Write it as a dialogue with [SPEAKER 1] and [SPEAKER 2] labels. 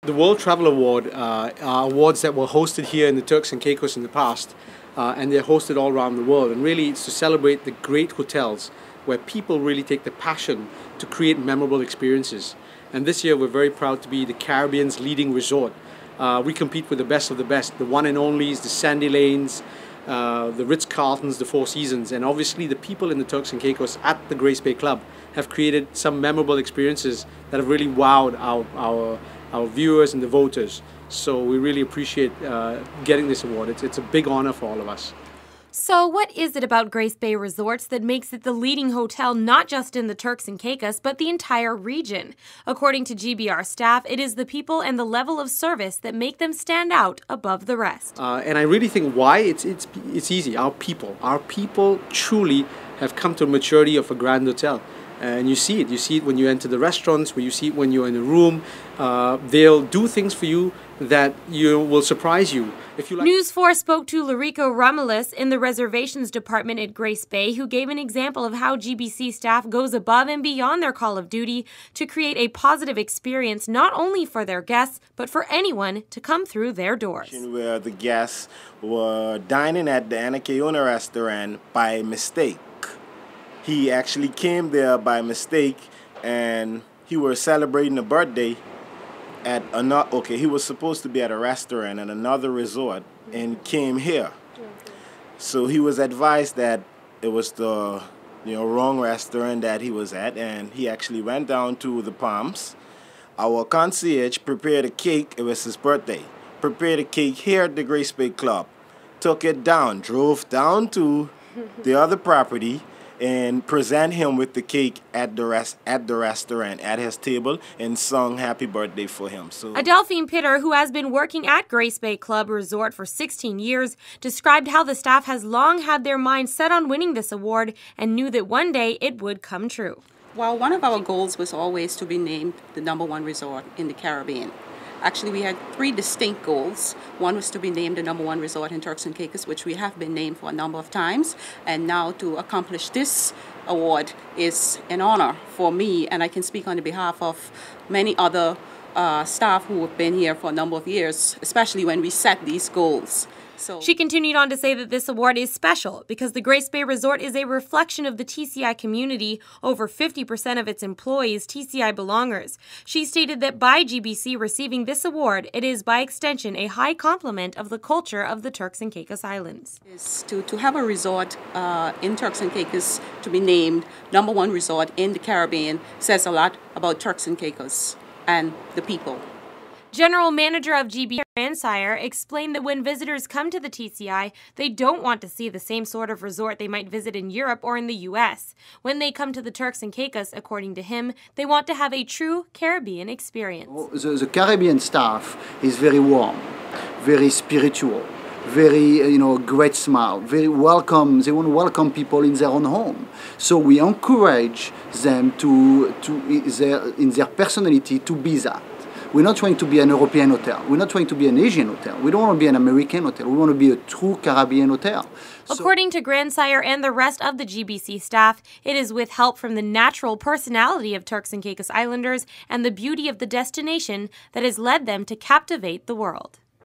[SPEAKER 1] The World Travel Award are awards that were hosted here in the Turks and Caicos in the past, and they're hosted all around the world. And really, it's to celebrate the great hotels where people really take the passion to create memorable experiences. And this year, we're very proud to be the Caribbean's leading resort. We compete with the best of the best, the one and onlys, the Sandy Lanes, the Ritz-Carltons, the Four Seasons, and obviously the people in the Turks and Caicos at the Grace Bay Club have created some memorable experiences that have really wowed our viewers and the voters. So we really appreciate getting this award. It's a big honor for all of us.
[SPEAKER 2] So what is it about Grace Bay Resorts that makes it the leading hotel not just in the Turks and Caicos, but the entire region? According to GBR staff, it is the people and the level of service that make them stand out above the rest.
[SPEAKER 1] And I really think why it's easy. Our people truly have come to a maturity of a grand hotel. And you see it when you enter the restaurants, where you see it when you're in a room. They'll do things for you that will surprise you. If you like.
[SPEAKER 2] News 4 spoke to Larico Romulus in the reservations department at Grace Bay, who gave an example of how GBC staff goes above and beyond their call of duty to create a positive experience not only for their guests, but for anyone to come through their doors.
[SPEAKER 3] Where the guests were dining at the Anakeona restaurant by mistake. He actually came there by mistake, and he was celebrating a birthday at another. Okay, he was supposed to be at a restaurant at another resort, and came here. So he was advised that it was the wrong restaurant that he was at, and he actually went down to the Palms. Our concierge prepared a cake. It was his birthday. Prepared a cake here at the Grace Bay Club. Took it down, drove down to the other property, and present him with the cake at the restaurant, at his table, and sung happy birthday for him. So
[SPEAKER 2] Adelphine Pitter, who has been working at Grace Bay Club Resort for 16 years, described how the staff has long had their mind set on winning this award and knew that one day it would come true.
[SPEAKER 4] Well, one of our goals was always to be named the #1 resort in the Caribbean. Actually, we had 3 distinct goals. One was to be named the #1 resort in Turks and Caicos, which we have been named for a number of times. And now to accomplish this award is an honor for me, and I can speak on the behalf of many other staff who have been here for a number of years, especially when we set these goals.
[SPEAKER 2] She continued on to say that this award is special because the Grace Bay Resort is a reflection of the TCI community, over 50% of its employees TCI belongers. She stated that by GBC receiving this award, it is by extension a high compliment of the culture of the Turks and Caicos Islands.
[SPEAKER 4] To have a resort in Turks and Caicos to be named #1 resort in the Caribbean says a lot about Turks and Caicos and the people.
[SPEAKER 2] General Manager of GB Grandsire explained that when visitors come to the TCI, they don't want to see the same sort of resort they might visit in Europe or in the U.S. When they come to the Turks and Caicos, according to him, they want to have a true Caribbean experience.
[SPEAKER 5] The Caribbean staff is very warm, very spiritual, very great smile, very welcome. They want to welcome people in their own home. So we encourage them in their personality to be that. We're not trying to be an European hotel. We're not trying to be an Asian hotel. We don't want to be an American hotel. We want to be a true Caribbean hotel.
[SPEAKER 2] According to Grandsire and the rest of the GBC staff, it is with help from the natural personality of Turks and Caicos Islanders and the beauty of the destination that has led them to captivate the world.